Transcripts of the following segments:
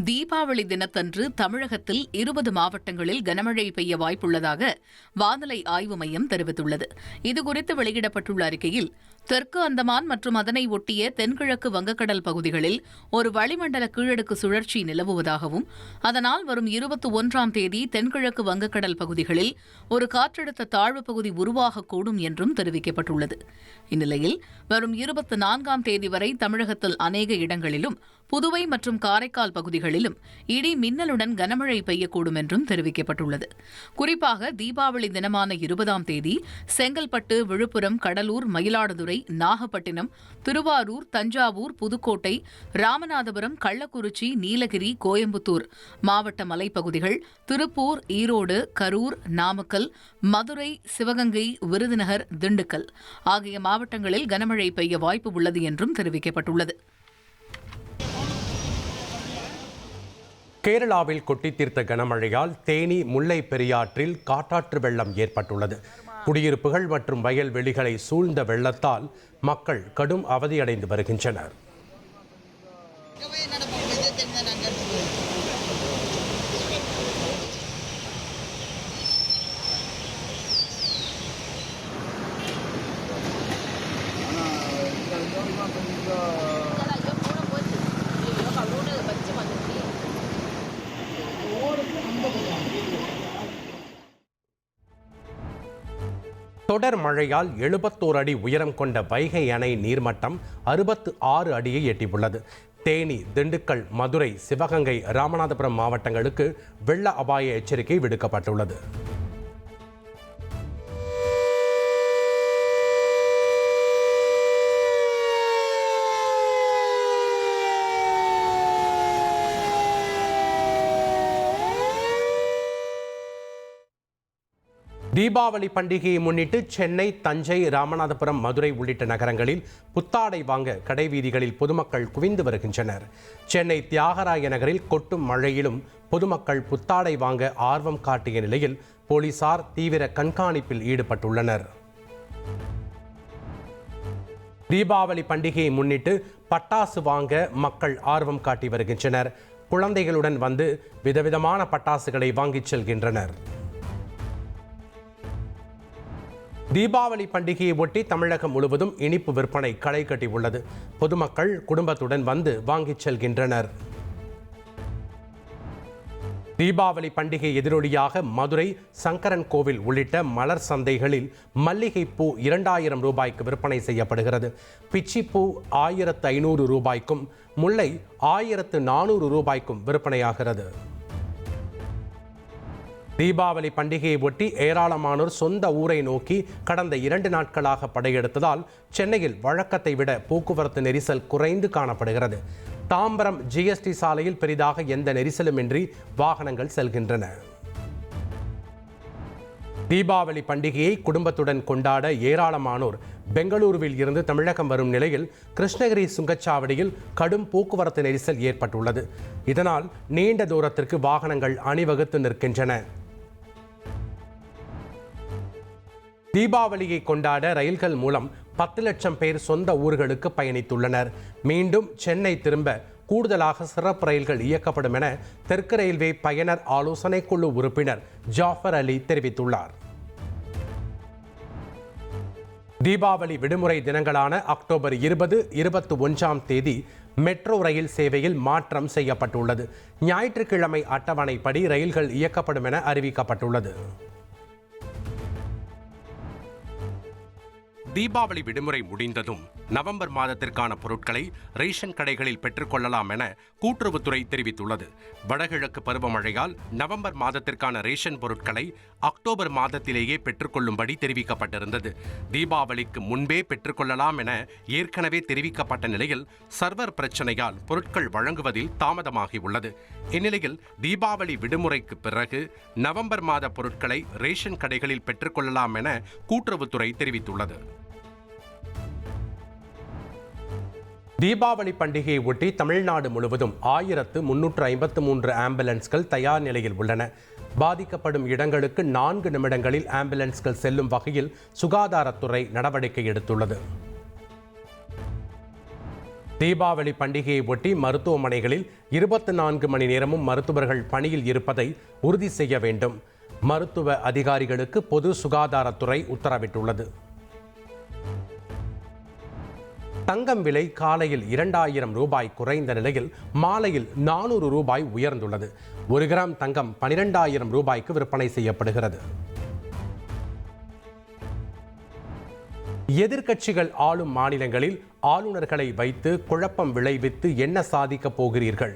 தீபாவளி தினத்தன்று தமிழகத்தில் 20 மாவட்டங்களில் கனமழை பெய்ய வாய்ப்புள்ளதாக வானிலை ஆய்வு மையம் தெரிவித்துள்ளது. இதுகுறித்து வெளியிடப்பட்டுள்ள அறிக்கையில், தெற்கு அந்தமான் மற்றும் அதனை ஒட்டிய தென்கிழக்கு வங்கக்கடல் பகுதிகளில் ஒரு வளிமண்டல கீழடுக்கு சுழற்சி நிலவுவதாகவும், அதனால் வரும் 21ஆம் தேதி தென்கிழக்கு வங்கக்கடல் பகுதிகளில் ஒரு காற்றழுத்த தாழ்வு பகுதி உருவாகக்கூடும் என்றும் தெரிவிக்கப்பட்டுள்ளது. இந்நிலையில் வரும் 24ஆம் தேதி வரை தமிழகத்தில் அநேக இடங்களிலும், புதுவை மற்றும் காரைக்கால் பகுதிகளிலும் இடி மின்னலுடன் கனமழை பெய்யக்கூடும் என்றும் தெரிவிக்கப்பட்டுள்ளது. குறிப்பாக தீபாவளி தினமான 20ஆம் தேதி செங்கல்பட்டு, விழுப்புரம், கடலூர், மயிலாடுதுறை, நாகப்பட்டினம், திருவாரூர், தஞ்சாவூர், புதுக்கோட்டை, ராமநாதபுரம், கள்ளக்குறிச்சி, நீலகிரி, கோயம்புத்தூர் மாவட்ட மலைப்பகுதிகள், திருப்பூர், ஈரோடு, கரூர், நாமக்கல், மதுரை, சிவகங்கை, விருதுநகர், திண்டுக்கல் ஆகிய மாவட்டங்களில் கனமழை பெய்ய வாய்ப்பு உள்ளது என்றும் தெரிவிக்கப்பட்டுள்ளது. கேரளாவில் கொட்டி தீர்த்த கனமழையால் தேனி முல்லை பெரியாற்றில் காட்டாற்று வெள்ளம் ஏற்பட்டுள்ளது. குடியிருப்புகள் மற்றும் வயல்வெளிகளை சூழ்ந்த வெள்ளத்தால் மக்கள் கடும் அவதியடைந்து வருகின்றனர். தொடர் மழையால் 71 அடி உயரம் கொண்ட வைகை அணை நீர்மட்டம் 66 அடியை எட்டியுள்ளது. தேனி, திண்டுக்கல், மதுரை, சிவகங்கை, ராமநாதபுரம் மாவட்டங்களுக்கு வெள்ள அபாய எச்சரிக்கை விடுக்கப்பட்டுள்ளது. தீபாவளி பண்டிகையை முன்னிட்டு சென்னை, தஞ்சை, ராமநாதபுரம், மதுரை உள்ளிட்ட நகரங்களில் புத்தாடை வாங்க கடைவீதிகளில் பொதுமக்கள் குவிந்து வருகின்றனர். சென்னை தியாகராய நகரில் கொட்டும் மழையிலும் பொதுமக்கள் புத்தாடை வாங்க ஆர்வம் காட்டிய நிலையில் போலீசார் தீவிர கண்காணிப்பில் ஈடுபட்டுள்ளனர். தீபாவளி பண்டிகையை முன்னிட்டு பட்டாசு வாங்க மக்கள் ஆர்வம் காட்டி வருகின்றனர். குழந்தைகளுடன் வந்து விதவிதமான பட்டாசுகளை வாங்கிச் செல்கின்றனர். தீபாவளி பண்டிகையை ஒட்டி தமிழகம் முழுவதும் இனிப்பு விற்பனை களை கட்டியுள்ளது. பொதுமக்கள் குடும்பத்துடன் வந்து வாங்கிச் செல்கின்றனர். தீபாவளி பண்டிகை எதிரொலியாக மதுரை, சங்கரன் கோவில் உள்ளிட்ட மலர் சந்தைகளில் மல்லிகைப்பூ 2000 ரூபாய்க்கு விற்பனை செய்யப்படுகிறது. பிச்சிப்பூ 1500 ரூபாய்க்கும், முல்லை 1400 ரூபாய்க்கும் விற்பனையாகிறது. தீபாவளி பண்டிகையை ஒட்டி ஏராளமானோர் சொந்த ஊரை நோக்கி கடந்த 2 நாட்களாக படையெடுத்ததால் சென்னையில் வழக்கத்தை விட போக்குவரத்து நெரிசல் குறைந்து காணப்படுகிறது. தாம்பரம் ஜிஎஸ்டி சாலையில் பெரிதாக எந்த நெரிசலுமின்றி வாகனங்கள் செல்கின்றன. தீபாவளி பண்டிகையை குடும்பத்துடன் கொண்டாட ஏராளமானோர் பெங்களூருவில் இருந்து தமிழகம் வரும் நிலையில் கிருஷ்ணகிரி சுங்கச்சாவடியில் கடும் போக்குவரத்து நெரிசல் ஏற்பட்டுள்ளது. இதனால் நீண்ட தூரத்திற்கு வாகனங்கள் அணிவகுத்து நிற்கின்றன. தீபாவளியை கொண்டாட ரயில்கள் மூலம் 10 லட்சம் பேர் சொந்த ஊர்களுக்கு பயணித்துள்ளனர். மீண்டும் சென்னை திரும்ப கூடுதலாக சிறப்பு ரயில்கள் இயக்கப்படும் என தெற்கு ரயில்வே பயனர் ஆலோசனை குழு உறுப்பினர் ஜாஃபர் அலி தெரிவித்துள்ளார். தீபாவளி விடுமுறை தினங்களான அக்டோபர் 20, 21ஆம் தேதி மெட்ரோ ரயில் சேவையில் மாற்றம் செய்யப்பட்டுள்ளது. ஞாயிற்றுக்கிழமை அட்டவணைப்படி ரயில்கள் இயக்கப்படும் என அறிவிக்கப்பட்டுள்ளது. தீபாவளி விடுமுறை முடிந்ததும் நவம்பர் மாதத்திற்கான பொருட்களை ரேஷன் கடைகளில் பெற்றுக்கொள்ளலாம் என கூட்டுறவுத்துறை தெரிவித்துள்ளது. வடகிழக்கு பருவமழையால் நவம்பர் மாதத்திற்கான ரேஷன் பொருட்களை அக்டோபர் மாதத்திலேயே பெற்றுக்கொள்ளும்படி தெரிவிக்கப்பட்டிருந்தது. தீபாவளிக்கு முன்பே பெற்றுக்கொள்ளலாம் என ஏற்கனவே தெரிவிக்கப்பட்ட நிலையில் சர்வர் பிரச்சனையால் பொருட்கள் வழங்குவதில் தாமதமாகியுள்ளது. இந்நிலையில் தீபாவளி விடுமுறைக்கு பிறகு நவம்பர் மாத பொருட்களை ரேஷன் கடைகளில் பெற்றுக்கொள்ளலாம் என கூட்டுறவுத்துறை தெரிவித்துள்ளது. தீபாவளி பண்டிகையை ஒட்டி தமிழ்நாடு முழுவதும் 1353 ஆம்புலன்ஸ்கள் தயார் நிலையில் உள்ளன. பாதிக்கப்படும் இடங்களுக்கு 4 நிமிடங்களில் ஆம்புலன்ஸ்கள் செல்லும் வகையில் சுகாதாரத்துறை நடவடிக்கை எடுத்துள்ளது. தீபாவளி பண்டிகையை ஒட்டி மருத்துவமனைகளில் 24 மணி நேரமும் மருத்துவர்கள் பணியில் இருப்பதை உறுதி செய்ய வேண்டும். மருத்துவ அதிகாரிகளுக்கு பொது சுகாதாரத்துறை உத்தரவிட்டுள்ளது. தங்கம் விலை காலையில் 2000 ரூபாய் குறைந்த நிலையில் மாலையில் 400 ரூபாய் உயர்ந்துள்ளது. 1 கிராம் தங்கம் 12,000 ரூபாய்க்கு விற்பனை செய்யப்படுகிறது. எதிர்க்கட்சிகள் ஆளும் மாநிலங்களில் ஆளுநர்களை வைத்து குழப்பம் விளைவித்து என்ன சாதிக்கப் போகிறீர்கள்?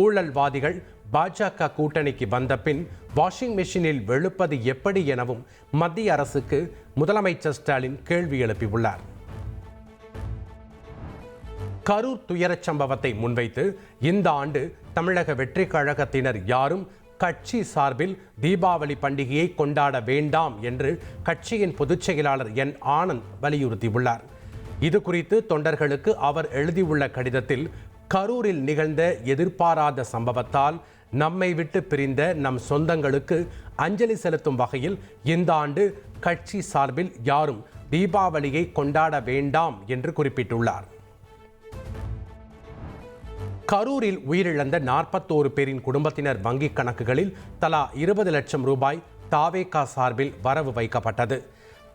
ஊழல்வாதிகள் பாஜக கூட்டணிக்கு வந்த பின் வாஷிங் மெஷினில் வெளுப்பது எப்படி எனவும் மத்திய அரசுக்கு முதலமைச்சர் ஸ்டாலின் கேள்வி எழுப்பியுள்ளார். கரூர் துயரச் சம்பவத்தை முன்வைத்து இந்த ஆண்டு தமிழக வெற்றிக் கழகத்தினர் யாரும் கட்சி சார்பில் தீபாவளி பண்டிகையை கொண்டாட வேண்டாம் என்று கட்சியின் பொதுச் செயலாளர் என் ஆனந்த் வலியுறுத்தியுள்ளார். இது குறித்து தொண்டர்களுக்கு அவர் எழுதியுள்ள கடிதத்தில், கரூரில் நிகழ்ந்த எதிர்பாராத சம்பவத்தால் நம்மை விட்டு பிரிந்த நம் சொந்தங்களுக்கு அஞ்சலி செலுத்தும் வகையில் இந்த ஆண்டு கட்சி சார்பில் யாரும் தீபாவளியை கொண்டாட வேண்டாம் என்று குறிப்பிட்டுள்ளார். கரூரில் உயிரிழந்த 41 பேரின் குடும்பத்தினர் வங்கிக் கணக்குகளில் தலா 20 லட்சம் ரூபாய் தாவேகா சார்பில் வரவு வைக்கப்பட்டது.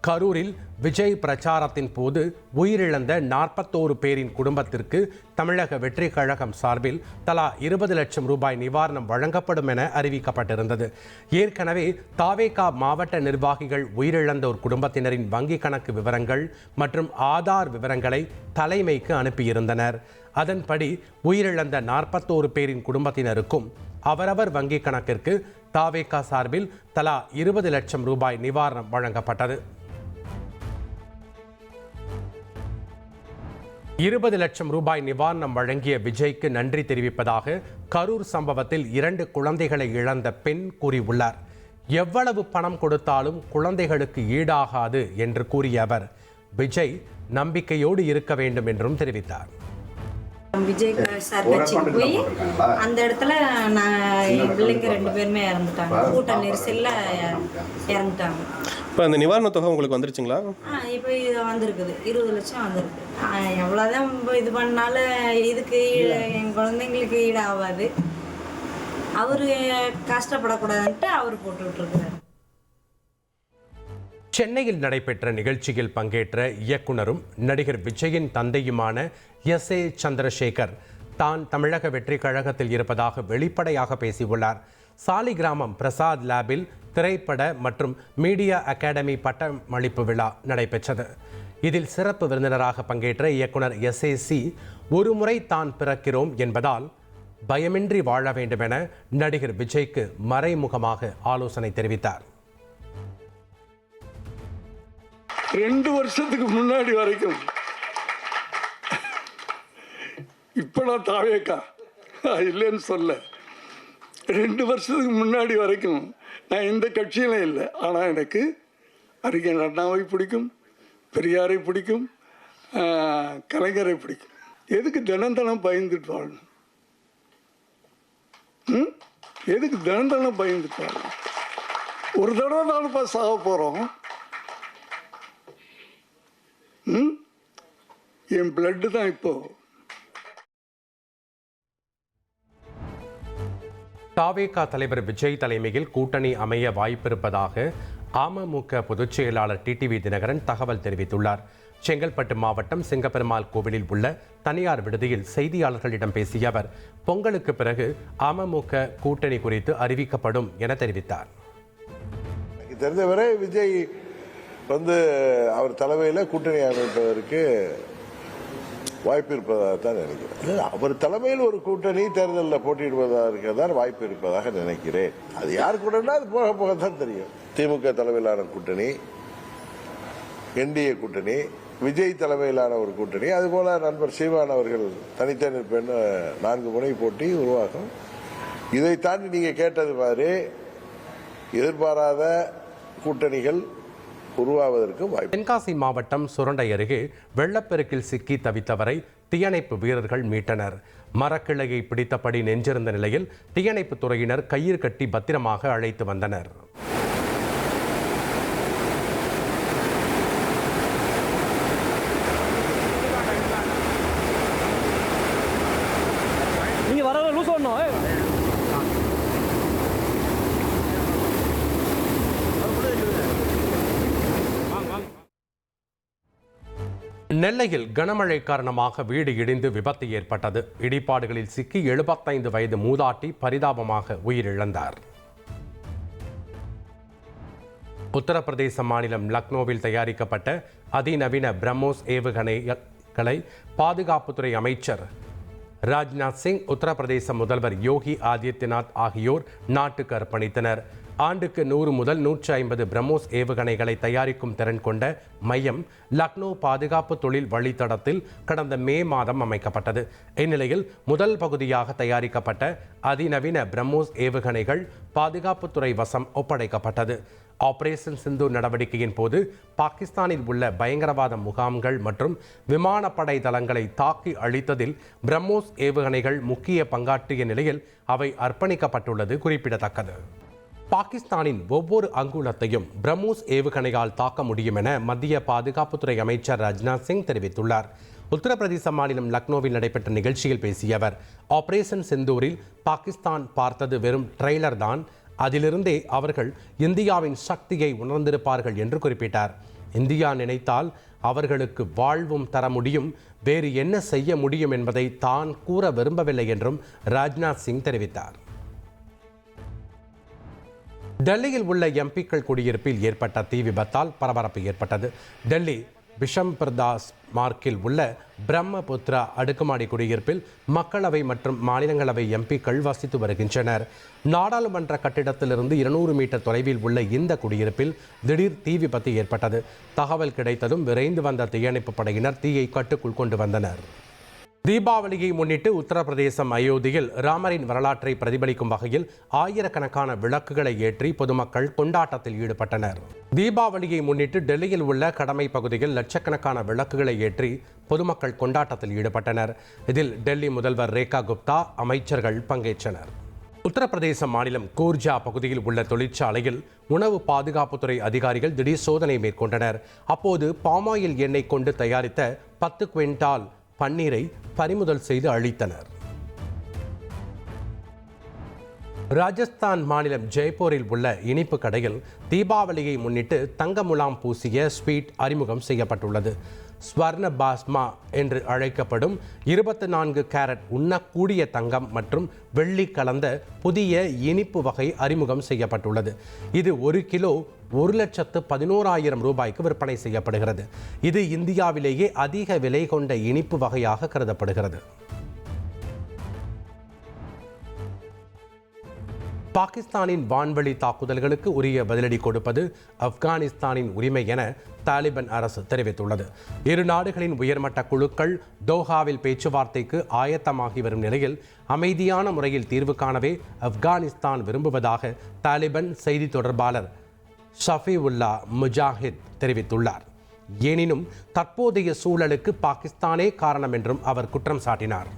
கரூரில் விஜய் பிரச்சாரத்தின் போது உயிரிழந்த 41 பேரின் குடும்பத்திற்கு தமிழக வெற்றிக் கழகம் சார்பில் தலா 20 லட்சம் ரூபாய் நிவாரணம் வழங்கப்படும் என அறிவிக்கப்பட்டிருந்தது. ஏற்கனவே தாவேகா மாவட்ட நிர்வாகிகள் உயிரிழந்தோர் குடும்பத்தினரின் வங்கிக் கணக்கு விவரங்கள் மற்றும் ஆதார் விவரங்களை தலைமைக்கு அனுப்பியிருந்தனர். அதன்படி உயிரிழந்த 41 பேரின் குடும்பத்தினருக்கும் அவரவர் வங்கிக் கணக்கிற்கு தாவேகா சார்பில் தலா 20 லட்சம் ரூபாய் நிவாரணம் வழங்கப்பட்டது. 20 லட்சம் ரூபாய் நிவாரணம் வழங்கிய விஜய்க்கு நன்றி தெரிவிப்பதாக கரூர் சம்பவத்தில் 2 குழந்தைகளை இழந்த பெண் கூறியுள்ளார். எவ்வளவு பணம் கொடுத்தாலும் குழந்தைகளுக்கு ஈடாகாது என்று கூறிய அவர், விஜய் நம்பிக்கையோடு இருக்க வேண்டும் என்றும் தெரிவித்தார். விஜய் சார் கட்சிக்கு போய் அந்த இடத்துல என் பிள்ளைங்க 2 பேருமே இறந்துட்டாங்க. கூட்ட நெரிசலில் இறந்துட்டாங்க. இப்போ அந்த நிவாரண தொகை உங்களுக்கு வந்துருச்சுங்களா? இப்போ இது வந்திருக்குது, 20 லட்சம் வந்திருக்கு. எவ்வளோதான் இது பண்ணாலும் இதுக்கு என் குழந்தைங்களுக்கு ஈடு ஆகாது. அவர் கஷ்டப்படக்கூடாதுன்ட்டு அவர் போட்டு விட்டுருக்குறாரு. சென்னையில் நடைபெற்ற நிகழ்ச்சியில் பங்கேற்ற இயக்குனரும் நடிகர் விஜயின் தந்தையுமான எஸ்.ஏ. சந்திரசேகர் தான் தமிழக வெற்றிக் கழகத்தில் இருப்பதாக வெளிப்படையாக பேசியுள்ளார். சாலிகிராமம் பிரசாத் லேபில் திரைப்பட மற்றும் மீடியா அகாடமி பட்டமளிப்பு விழா நடைபெற்றது. இதில் சிறப்பு விருந்தினராக பங்கேற்ற இயக்குனர் எஸ்.ஏ.சி. ஒரு முறை தான் பிறக்கிறோம் என்பதால் பயமின்றி வாழ வேண்டும் என நடிகர் விஜய்க்கு மறைமுகமாக ஆலோசனை தெரிவித்தார். 2 வருஷத்துக்கு முன்னாடி வரைக்கும் இப்போ நான் தாவேக்கா இல்லைன்னு சொல்ல, 2 வருஷத்துக்கு முன்னாடி வரைக்கும் நான் எந்த கட்சியிலும் இல்லை. ஆனால் எனக்கு அறிஞர் அண்ணாவை பிடிக்கும், பெரியாரை பிடிக்கும், கலைஞரை பிடிக்கும். எதுக்கு தினம் பயந்துட்டு வாழணும்? எதுக்கு தினம் பயந்துட்டு வாழணும்? ஒரு தடவை நானுப்பா சாக போகிறோம். என் பிளட்டு தான் இப்போ. தாவேகா தலைவர் விஜய் தலைமையில் கூட்டணி அமைய வாய்ப்பிருப்பதாக அமமுக பொதுச் செயலாளர் டிடிவி தினகரன் தகவல் தெரிவித்துள்ளார். செங்கல்பட்டு மாவட்டம் சிங்கப்பெருமாள் கோவிலில் உள்ள தனியார் விடுதியில் செய்தியாளர்களிடம் பேசிய அவர், பொங்கலுக்கு பிறகு அமமுக கூட்டணி குறித்து அறிவிக்கப்படும் என தெரிவித்தார். தெரிந்தவரை விஜய் அவர் தலைமையில் கூட்டணி அமைப்பதற்கு வாய்ப்பு இருப்பதாக தான் நினைக்கிறேன். அவர் தலைமையில் ஒரு கூட்டணி தேர்தலில் போட்டியிடுவதற்கு தான் வாய்ப்பு இருப்பதாக நினைக்கிறேன். அது யார் கூட்டணினா அது போக போக தான் தெரியும். திமுக தலைமையிலான கூட்டணி, என்டிஏ கூட்டணி, விஜய் தலைமையிலான ஒரு கூட்டணி, அதுபோல நண்பர் சீமான் அவர்கள் தனித்தே நிற்பேன்னு 4 முனை போட்டி உருவாகும். இதை தாண்டி நீங்க கேட்டது மாதிரி எதிர்பாராத கூட்டணிகள் உருவாவதற்கு வாய்ப்பு. தென்காசி மாவட்டம் சுரண்டை அருகே வெள்ளப்பெருக்கில் சிக்கி தவித்தவரை தீயணைப்பு வீரர்கள் மீட்டனர். மரக்கிளையை பிடித்தபடி நெஞ்சிருந்த நிலையில் தீயணைப்பு துறையினர் கயிறு கட்டி பத்திரமாக அழைத்து வந்தனர். நெல்லையில் கனமழை காரணமாக வீடு இடிந்து விபத்து ஏற்பட்டது. இடிபாடுகளில் சிக்கி 75 வயது மூதாட்டி பரிதாபமாக உயிரிழந்தார். உத்தரப்பிரதேச மாநிலம் லக்னோவில் தயாரிக்கப்பட்ட அதிநவீன பிரம்மோஸ் ஏவுகணைகளை பாதுகாப்புத்துறை அமைச்சர் ராஜ்நாத் சிங், உத்தரப்பிரதேச முதல்வர் யோகி ஆதித்யநாத் ஆகியோர் நாட்டுக்கு அர்ப்பணித்தனர். ஆண்டுக்கு 100 முதல் 150 பிரம்மோஸ் ஏவுகணைகளை தயாரிக்கும் திறன் கொண்ட மையம் லக்னோ பாதுகாப்பு தொழில் வழித்தடத்தில் கடந்த மே மாதம் அமைக்கப்பட்டது. இந்நிலையில் முதல் பகுதியாக தயாரிக்கப்பட்ட அதிநவீன பிரம்மோஸ் ஏவுகணைகள் பாதுகாப்புத்துறை வசம் ஒப்படைக்கப்பட்டது. ஆபரேஷன் சிந்தூர் நடவடிக்கையின் போது பாகிஸ்தானில் உள்ள பயங்கரவாத முகாம்கள் மற்றும் விமானப்படை தளங்களை தாக்கி அழித்ததில் பிரம்மோஸ் ஏவுகணைகள் முக்கிய பங்காற்றிய நிலையில் அவை அர்ப்பணிக்கப்பட்டுள்ளது குறிப்பிடத்தக்கது. பாகிஸ்தானின் ஒவ்வொரு அங்குலத்தையும் பிரம்மோஸ் ஏவுகணையால் தாக்க முடியும் என மத்திய பாதுகாப்புத்துறை அமைச்சர் ராஜ்நாத் சிங் தெரிவித்துள்ளார். உத்தரப்பிரதேச மாநிலம் லக்னோவில் நடைபெற்ற நிகழ்ச்சியில் பேசிய அவர், ஆபரேஷன் சிந்தூரில் பாகிஸ்தான் பார்த்தது வெறும் ட்ரெய்லர் தான், அதிலிருந்தே அவர்கள் இந்தியாவின் சக்தியை உணர்ந்திருப்பார்கள் என்று குறிப்பிட்டார். இந்தியா நினைத்தால் அவர்களுக்கு வாழ்வும் தர முடியும், வேறு என்ன செய்ய முடியும் என்பதை தான் கூற விரும்பவில்லை என்றும் ராஜ்நாத் சிங் தெரிவித்தார். டெல்லியில் உள்ள எம்பிக்கள் குடியிருப்பில் ஏற்பட்ட தீ விபத்தால் பரபரப்பு ஏற்பட்டது. டெல்லி பிஷம்பர்தாஸ் மார்க்கில் உள்ள பிரம்மபுத்ரா அடுக்குமாடி குடியிருப்பில் மக்களவை மற்றும் மாநிலங்களவை எம்பிக்கள் வசித்து வருகின்றனர். நாடாளுமன்ற கட்டிடத்திலிருந்து 200 மீட்டர் தொலைவில் உள்ள இந்த குடியிருப்பில் திடீர் தீ விபத்து ஏற்பட்டது. தகவல் கிடைத்ததும் விரைந்து வந்த தீயணைப்பு படையினர் தீயை கட்டுக்குள் கொண்டு வந்தனர். தீபாவளியை முன்னிட்டு உத்தரப்பிரதேசம் அயோத்தியில் ராமரின் வரலாற்றை பிரதிபலிக்கும் வகையில் ஆயிரக்கணக்கான விளக்குகளை ஏற்றி பொதுமக்கள் கொண்டாட்டத்தில் ஈடுபட்டனர். தீபாவளியை முன்னிட்டு டெல்லியில் உள்ள கடமை பகுதியில் லட்சக்கணக்கான விளக்குகளை ஏற்றி பொதுமக்கள் கொண்டாட்டத்தில் ஈடுபட்டனர். இதில் டெல்லி முதல்வர் ரேகா குப்தா, அமைச்சர்கள் பங்கேற்றனர். உத்தரப்பிரதேச மாநிலம் கூர்ஜா பகுதியில் உள்ள தொழிற்சாலையில் உணவு பாதுகாப்புத்துறை அதிகாரிகள் திடீர் சோதனை மேற்கொண்டனர். அப்போது பாமாயில் எண்ணெய் கொண்டு தயாரித்த 10 குவிண்டால் பன்னீரை பறிமுதல் செய்து அழித்தனர். ராஜஸ்தான் மாநிலம் ஜெய்ப்பூரில் உள்ள இனிப்பு கடையில் தீபாவளியை முன்னிட்டு தங்க முலாம் பூசிய ஸ்வீட் அறிமுகம் செய்யப்பட்டுள்ளது. ஸ்வர்ண பாஸ்மா என்று அழைக்கப்படும் 24 கேரட் உண்ணக்கூடிய தங்கம் மற்றும் வெள்ளி கலந்த புதிய இனிப்பு வகை அறிமுகம் செய்யப்பட்டுள்ளது. இது 1 கிலோ 1,11,000 ரூபாய்க்கு விற்பனை செய்யப்படுகிறது. இது இந்தியாவிலேயே அதிக விலை கொண்ட இனிப்பு வகையாக கருதப்படுகிறது. பாகிஸ்தானின் வான்வெளி தாக்குதல்களுக்கு உரிய பதிலடி கொடுப்பது ஆப்கானிஸ்தானின் உரிமை என தாலிபான் அரசு தெரிவித்துள்ளது. இரு நாடுகளின் உயர்மட்ட குழுக்கள் தோஹாவில் பேச்சுவார்த்தைக்கு ஆயத்தமாகி வரும் நிலையில் அமைதியான முறையில் தீர்வு காணவே ஆப்கானிஸ்தான் விரும்புவதாக தாலிபான் செய்தி தொடர்பாளர் ஷஃபிஉல்லா முஜாஹித் தெரிவித்துள்ளார். எனினும் தற்போதைய சூழலுக்கு பாகிஸ்தானே காரணம் என்றும் அவர் குற்றம் சாட்டினார்.